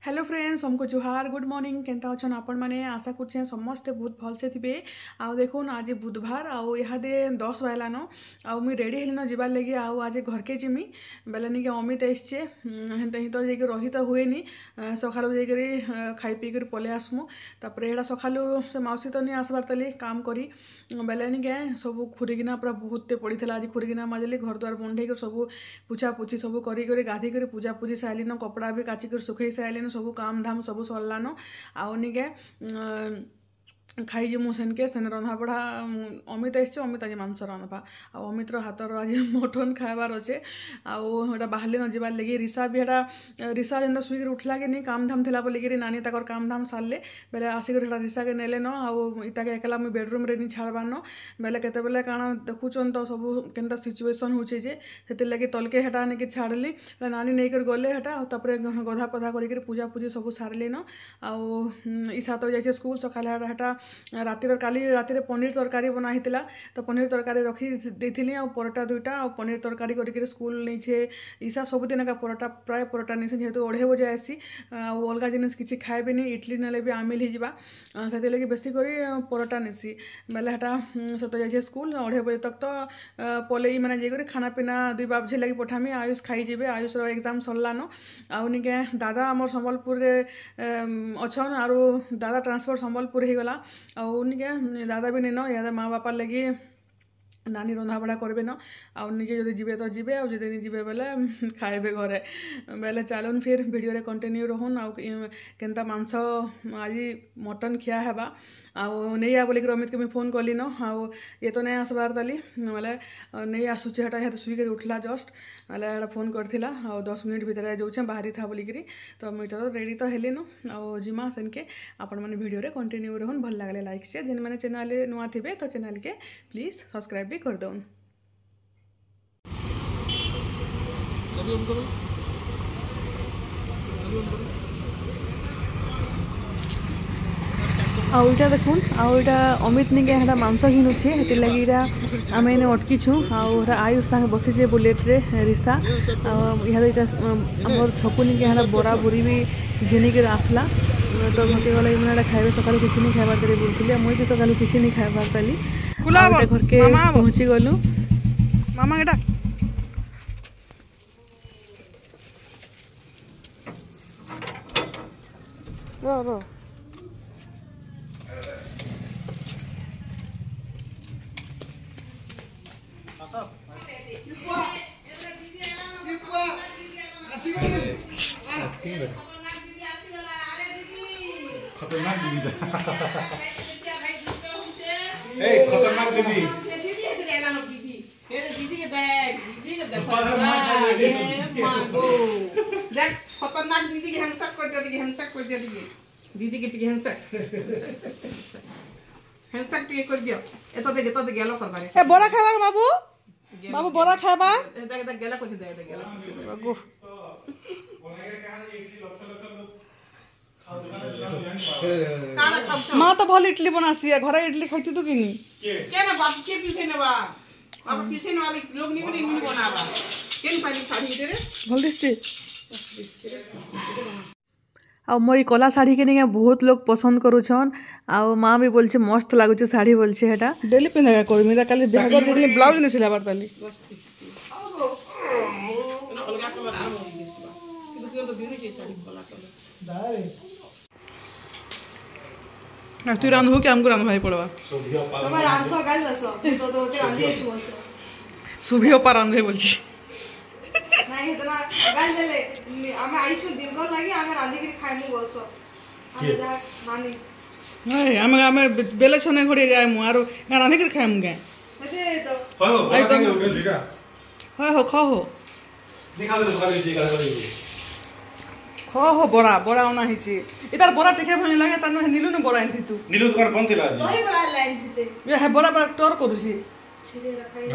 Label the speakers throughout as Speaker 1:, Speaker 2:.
Speaker 1: Hello friends, हमको जुहार good morning केनता अच्छन आपण मैंने आशा कर समस्ते बहुत भलसे थे। आउ देखुन आज बुधवार आउ इहादे 10 बजलान आउ मुई रेडी हेलिन जीवार लगे आउ आज घर के जिमी बेले निके अमित आसचे हेनते ही तो जाकर रही तो हुए सका जाकर खाई पीकर पलि आसमु तापर एटा सका से मौसी तो नहीं आसबार तली काम करी बेले निके सब खुरीकिना पूरा बहुत पड़ी आज खुरीकिना माजली घर द्वार बंधे सब पूछा पूछी सब कर गाधी कर पूजा पूजी सारिन कपड़ा भी काचिकर सुखई सारिन सब काम धाम सब सरलान आउ निके खाई मुझे के सेने रंधा बढ़ा अमित आसचे अमित आज मांस रांधबा आ अमितर हाथर आज मटन खाबार अच्छे आटा बाहर न जाबार लगे रिसा भी एटा रिसा जेनता शुईक उठला कि नहीं काम धाम थिला बोलिकी नानी ताकर काम धाम सारले बेले आसिक रिसा के नेले न आउ इताके एकला मुई बेडरूम रे नहीं छाड़बार न बेले केते बेले काना देखुचन तो सब केनता सिचुएशन होचे जे सेति लगे तलके हेटा ने के छाड़ली नानी नहीं कर गले हेटा तापर गधा पधा करिक पूजा पूजी सब सारले न आउ ईसा तो जाइए स्कूल सकाले हेटा रातिर काली रातिर पनीर तरकारी बना हितला तो पनीर तरकारी रखी देथिली आ परोटा दुईटा आ पनीर तरकारी करिक स्कूल नहीं ईसा सबुदिन का परोटा प्राय परोटा नहीं जेहेतु 2:30 बजे आसी अलग जिनिस किसी खाएबे नहीं इडली नेले भी आमिल हिजा से लगे बेसी करी परोटा नेसी बेले हेटा से तो जाइए स्कूल 2:30 बजे तक तो पलई मैंने जाकर खाना पीना 2 बाबजे लगी पठामी आयुष खाई जीवे आयुष एग्जाम सरलान आउनिके दादा आम संबलपुर अच्छन आरो दादा ट्रांसफर संबलपुर हो गला आउनिके दादा भी नहीं याद माँ बापा लगी नानी रंधा बड़ा करबे न आउ निजे जदि जीवे तो जीवे आ जदि नहीं जीवे बेले खाएबे घरे बेले चलुन फिर वीडियो रे कंटिन्यू रहून आउ केनता मांस आज मटन खिया हेबा आउ नहीं आ बोलिक अमित के मैं फोन कली न आउ ये तो नहीं आसबार तली बोले नहीं आसुचे हटा यहाँ शुईक उठला जस्ट बोले फोन करथिला आउ 10 मिनट भीतर जाऊे बाहरी था बोलिक तो मुई तो रेडी तो हेली न आउ जिमा सेनके आपण मैंने वीडियो रे कंटिन्यू रहून भल लगले लाइक शेयर जिन मैंने चैनल नुआ थे तो चैनल के प्लीज सब्सक्राइब भी कर दौन आउटा देखुन आउटा अमित निके हेटा मांस घिनुचे हेति लगी आम एने अटकी छु आयुष संगे बसीचे बुलेट रे रिसा इहा आमर छकु निके हेटा बड़ा बुरी भी घिनिक आसला तो घटे गला इमना खाइबे सकाल किसी नहीं खाइबार तरी बोलथिले मुई भी सकाल किसी नहीं खाइबार तली घर के पहुँची गलु मामा एटा रो
Speaker 2: खतरनाक दीदी ए खतरनाक दीदी
Speaker 3: दीदी के बैग दीदी के बैग मांगो देख खतरनाक दीदी के हमसक कर दिए दीदी के हमसक टिके कर दियो एतो दे गेलो करबा
Speaker 1: ए बोरा खाबा बाबू बाबू बोरा खाबा
Speaker 3: देख गेला कुछ दे गेला
Speaker 1: बाबू माँ तो भल इडली बनासी है घर इडली खाई तू कि
Speaker 3: क्या ना बाप के पीछे ने बा अब पीछे वाले लोग नहीं बनावा केन पाली साड़ी दे रे
Speaker 1: भल दिसचे आ मोर कला साड़ी के नहीं बहुत लोग पसंद करूछन आ माँ भी बोलছে मस्त लागुचे साड़ी बोलছে हेटा डेली पिन्हा कर मेरा काली बियाह कर देली ब्लाउज ने सिलाबार ताली तू रांधबो कि हमको रांध भाई पड़वा सुभियो पर रांधे बोलছি
Speaker 4: नहीं इतना गाल देले हम आइछु दीर्घ लागि हम रांधी के खाइमु बसो हम जा मानी
Speaker 1: नहीं हम बेले छने घड़ी जाय मु आरो रांधी के खाइमु गे
Speaker 4: अरे तो
Speaker 2: हो तो जीगा
Speaker 1: हो खो हो
Speaker 2: दिखा दे सकाल जी करा करी
Speaker 1: खो हो बड़ा बड़ा होना हिची इधर बड़ा टिके भनी लागे तनो नीलू ने बड़ा एंती तू
Speaker 2: नीलू दुकान कौन थिला आज
Speaker 4: दही बड़ा लाइन दिते
Speaker 1: ये है बड़ा बड़ा टोर करूची
Speaker 4: छिले रखाई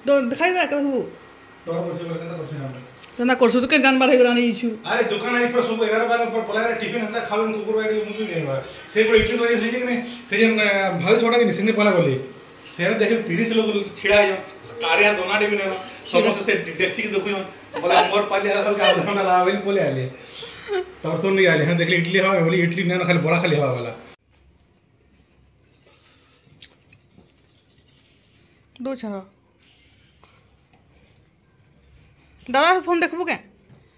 Speaker 1: तो दिखाई दे कहू
Speaker 2: टोर करसे केनता करसे ना
Speaker 1: तना करसु तो के जानबार हे गरानी इछु
Speaker 2: अरे दुकान आई पर सब 11 12 पर पलाय टिफिन हंदा खावन कुकुर वाली मुझे नहीं बा से को इटली वाली थी कि से जन भाल छोड़ा कि सिंगे पला बोली से देखे 30 लोग छिड़ा आयो कार्या दोना भी नहीं समस्त से डेक्ची के देखु बोला मोर पाली हल्का आधा लावेल बोले आले तब तो नहीं आले हम देखले इडली हवा बोली इडली ना खाली बड़ा खाली हवा वाला
Speaker 1: दो छा दादा फोन देखबो के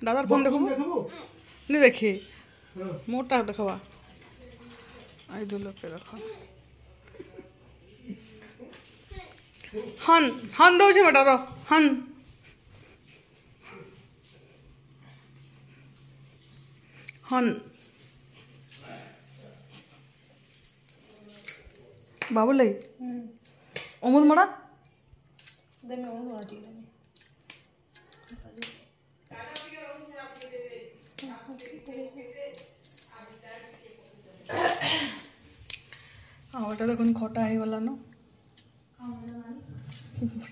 Speaker 1: दादा फोन देखबो नहीं देखी मोटा देखबा आई दुलो पे रखो हन हन दो छे बेटा रो हन हन बाबुलाई अमूल मड़ा
Speaker 4: दे मैं और आटी
Speaker 1: ওটা দেখুন খটা হয়ে গেল না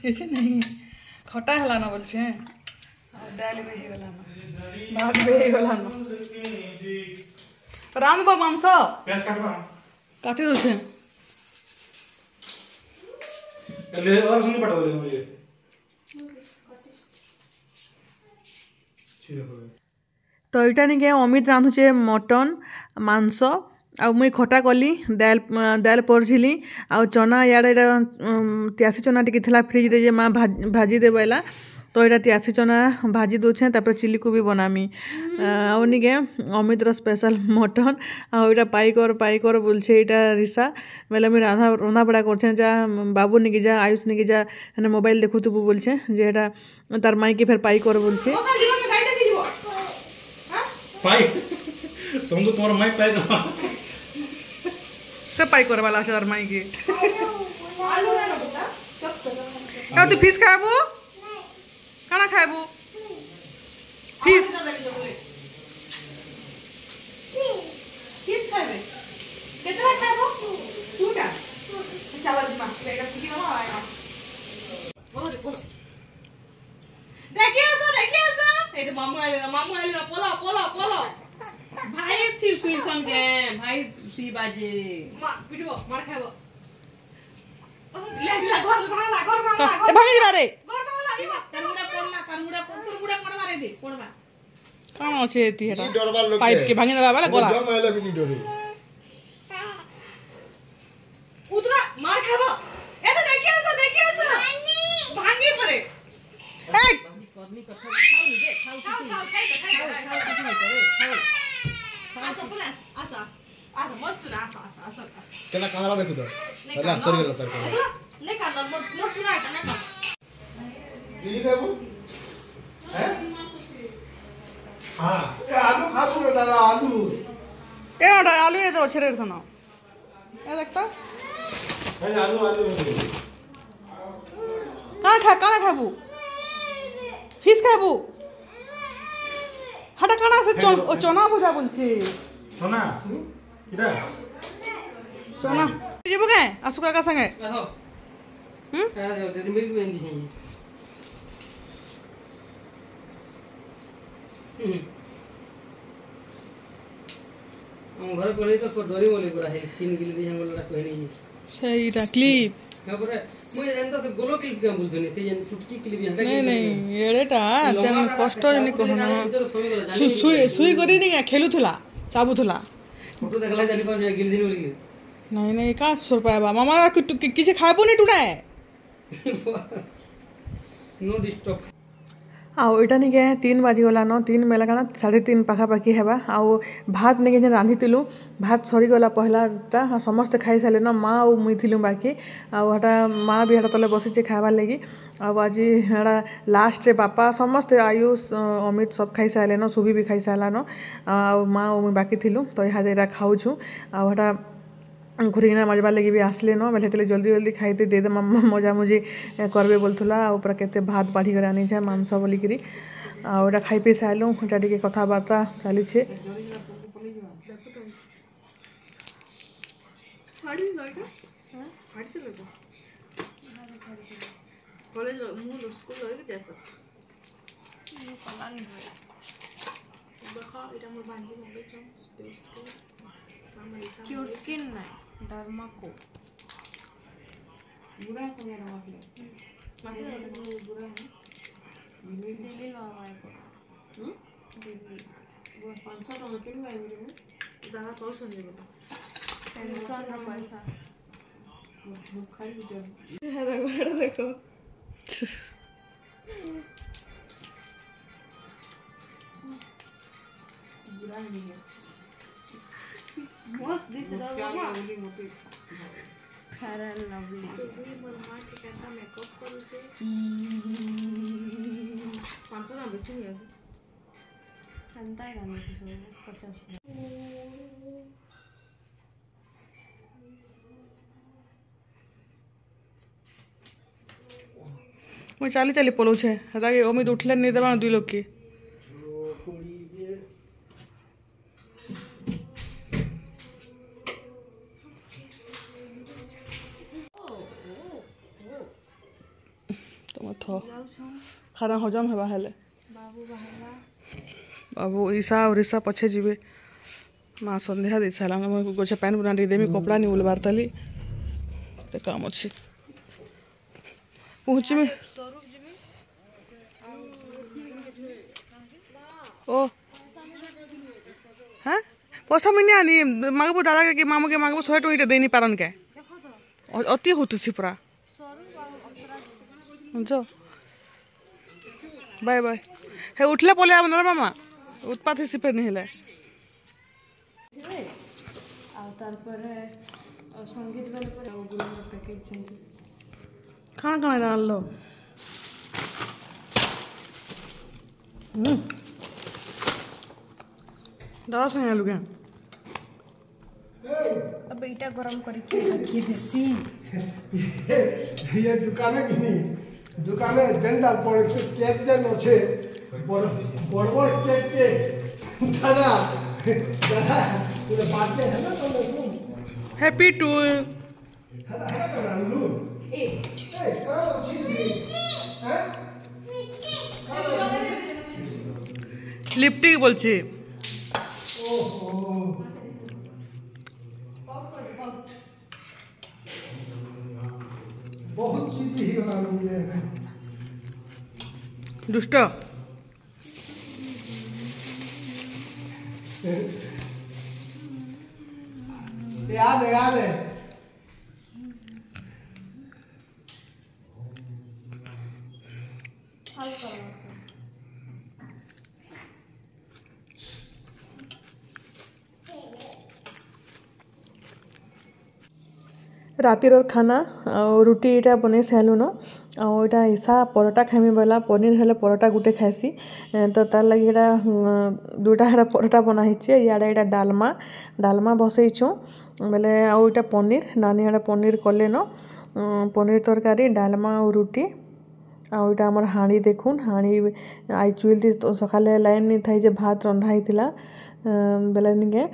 Speaker 1: কিছু নেই খটা হলা না বলছে ডাল भी হয়ে গেল না ভাত भी হয়ে গেল না রাঁধব মাংস
Speaker 2: प्याज काटबा
Speaker 1: কাটি দছে
Speaker 2: ले और सुन पटा बोले मुझे
Speaker 1: तो यहाँ निके अमित रांधुचे मटन मांस आ मुई खटा कली दाल दाल परझिली आ चना यार त्यासी चना टी थी फ्रिज रे जे माँ भाजी दे बोला तो यहाँ त्यासी चना भाजी दूचे तापर चिली कोबी बनामी आनिके अमित स्पेशल मटन आटा पाई कर बोलছে এটা রিসা বেলে আমি রান্না বড়া করছে যা বাবু নিকি যা আয়ুষ নিকি যা মানে মোবাইল দেখুতবু বলছে যে এটা তার মাইকে ফের পাই করে বলছে
Speaker 2: पाई तुमको तुम्हारा माइक पाई दो
Speaker 1: सब पाई करे वाला है तार माइके क्या तू फिश खाबू काना खाबू फिश
Speaker 4: किस खाबे केतना खाबो टूटा चलो दिमा लेगा फुकी वाला आएगा बोलो देखिए सा ए तो मामू आले ना पोला
Speaker 3: भाई थी सुई संगे भाई सुई बाजे
Speaker 4: पिटबो मार खाबो
Speaker 3: ले घर
Speaker 1: भाई बारे
Speaker 3: तनुड़ा पड़वा रे दे पड़वा
Speaker 1: काना আছে এতি এটা পাইপ के ভাঙি দেবা वाला গলা
Speaker 2: जमाइला भी नहीं डरे
Speaker 4: उतरा मार खाबो ए तो देखिए सा भांगी परे
Speaker 1: ए
Speaker 3: करनी कथा खाओ दे खाओ
Speaker 4: आसा बोला आसा मत सुना आसा
Speaker 2: केना कांगरा देखु तो अरे सरी गेला तर
Speaker 4: नहीं का मत सुना है ना
Speaker 2: ये खाबो हैं हां ए आलू खाबो रे दादा आलू
Speaker 1: ए ওটা আলু এ দাও ছেড়ে দাও না এ দেখতো
Speaker 2: ए आलू
Speaker 1: কানা খাবু ফিশ খাবু হাটা কানা আছে চনা ভজা বলছি
Speaker 2: सोना किदा
Speaker 1: চনা যাবো কে আসু কাকা সঙ্গে
Speaker 3: आहो
Speaker 1: হুম
Speaker 3: आ जाओ तेरी मिल्क बेंदी चाहिए हम घर कोले तो डोरी बोले पूरा है 3 किलो दी हम बोला कोई नहीं
Speaker 1: সেইটা ক্লিপ
Speaker 3: তারপরে মই এন্তা সে গোলো ক্লিপ কে বলতনি সেই চুটকি ক্লিপ হ্যাঁ
Speaker 1: नहीं नहीं এড়েটা তেন কষ্ট জনি কহনো সুই করি নি খেলুথুলা চাবুথুলা
Speaker 3: फोटो देखला जानी पाउ गिल दिन बोली
Speaker 1: नहीं नहीं का सोर पाएबा मामा किसी खाबो नहीं टुटाए
Speaker 3: नो डिस्टर्ब
Speaker 1: आउ इटा निके 3 बाजिगलान 3 मेला काना 3:30 पाखापाखि हेबा आउ भात निके जे रांधितिलु भात सरी गला पहलाटा समस्त खाई साले न माँ और मुई थिलु बाकी आउ हटा माँ भी हटा तले बसिचे खाबार लगी आउ आज हटा लास्ट रे बापा समस्त आयुष अमित सब खाई साले न सुबी भी खाई सालान आउ माँ और मुई बाकी थिलु तो यहाँ एरा खाऊछु आउ हटा घुरीना मजबार लगी भी आसले न बेले तेले जल्दी जल्दी खाइते दे दे मजा मुझे करबे बोलथुला आ ऊपर केते भात बाढ़ी कर आनी छे मांस बोलिकरी आ ओटा खाई पी साइलु ओटा टिके कथाबार्ता चली छे
Speaker 4: कॉलेज मु स्कूल लगे जैसा पलानी है देखो এটা মোর বান্ধি হবে क्योर स्किन নাই डर्माको बुरा समय रहा है माथे बुरा है दिल्ली लगा दिल्ली 500 टଙ୍କା के लाइब्रेरी में
Speaker 1: दादा कौन सुनिए बोलो
Speaker 4: टेंशन ना पैसा मुखारी जो
Speaker 1: देखो
Speaker 3: बुरा नहीं है
Speaker 4: मस्त दिख रहा है मामा
Speaker 3: लवली मोटी
Speaker 4: फेयर एंड लवली
Speaker 1: ये मन मार के कैसा मेकअप करू छे 500 ना बेसी नहीं है
Speaker 4: संता है गाने से 50
Speaker 1: ମୁଁ ଚାଲି ଚାଲି ପଳଉଛେ ହେତାକେ ଅମିତ ଉଠିଲେ ନେଇ ଦେବା ଦୁଇ ଲୋକ କି ତମ ଥ ଖାନା ହଜମ ହେବା ହେଲେ
Speaker 4: बाबू बाहला
Speaker 1: बाबू ईशा और ईशा पछे जीवे माँ संध्या दे सारा गोछे पैन बना देमी कपड़ा नहीं उलबार तली ते काम अच्छी पहुँची में ओ हाँ पैसा मिनी आनी मांगबो दादा के मामू के मांगबो 100 टଙ୍କା देनी पारन के अति होतुसी पूरा जो बाय बाय हे उठले पले आब न मामा उत्पात हिसी फेर नहीं हेले
Speaker 4: आ तार पर संगीत वाले पर गुरु पैकेज चेंज
Speaker 1: खाना खाना डाल लो दवा से आलू क्या
Speaker 4: अब बेटा गरम करके रखिए देसी
Speaker 5: ये दुकाने की नहीं दुकाने झंडा पड़े से केक जन আছে বড় বড় বড় কেক के दादा दादा ये बात है ना तो सुन
Speaker 1: हैप्पी टू
Speaker 5: है ना तो रानू ए करो जी हैं
Speaker 1: लिपटी बोलছি
Speaker 5: ओहो बहुत सीधी ही रानू ये
Speaker 1: दुष्ट
Speaker 5: याद है
Speaker 1: रातिर खाना रुटी इटा बनै सारूँ न आटा ईशा परोटा खाइमी बोला पनीर हेल्ले परोटा गुटे खाइसी तो तार लगे इटा दुटा हेटा परोटा बनाई इे इटा डालमा बसईचु बेले आटा पनीर नानी इटा पनीर कले न पनीर तरकारी डालमा और रुटी आटा आमर हाणी देखुन हाणी आई चुइल सकाले लाइन नहीं था भात रंधा होता बेले निके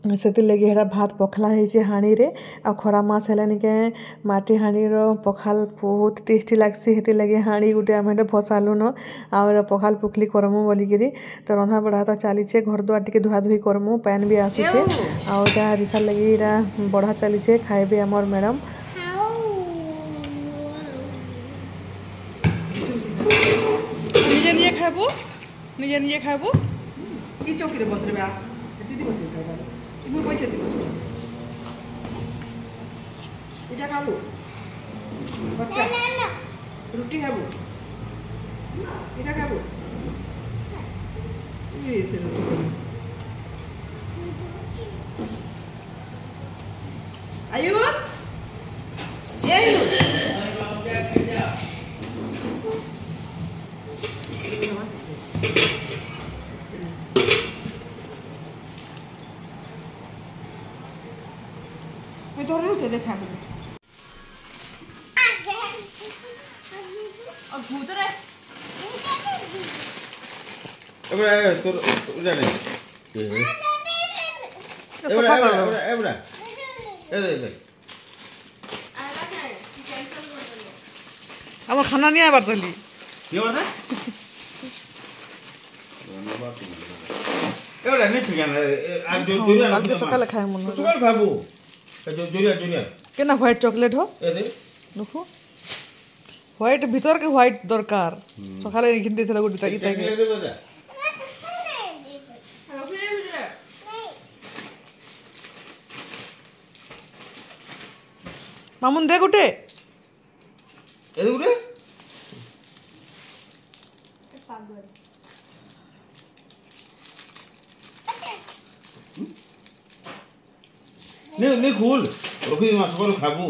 Speaker 1: से लगे हेटा भात पखला है हाणी रे आ खरा मास है निके माटी हाणीर पखाल बहुत टेस्टी लगसी हेती लगे हाणी गुटे आम फसालु न आ पखाल पुखली करमु बोलिकी तो रंधा बढ़ा तो चलीचे घर दुआर टिके धुआ धुई करमु पैन भी आसुचे आ रिसा लगे इटा बढ़ा चलीचे खाइबे आमर मैडम निजे निजे खाइबू निजे निजे खाइबू
Speaker 3: ई चौकी रे बस रे बा दीदी बस रे मुई पैसे दी बस इटा खाबू बच्चा रुटी खाबू इटा खाबू ये से रुटी आयु ये मैं तो नहीं देखा
Speaker 4: और भूत रे
Speaker 6: एबरा तोर जाने एबरा एबरा ए दे
Speaker 4: आला ना कैंसिल कर दो
Speaker 1: अब खाना नहीं आबार तली
Speaker 6: ये बात है एबरा नहीं ठीक है आज जो जोरिया
Speaker 1: आज सकाले खाए मन
Speaker 6: सकाल खाबो जो जोरिया
Speaker 1: केना व्हाइट चॉकलेट हो
Speaker 6: ए दे
Speaker 1: देखो হোয়াইট ভিতর কে হোয়াইট দরকার সকালে কিনে দিয়েছিল গোটি তাকে তাকে মামুন দে গোটে
Speaker 6: এদিকে উঠে নে খুল রখি মা সকালে খাবো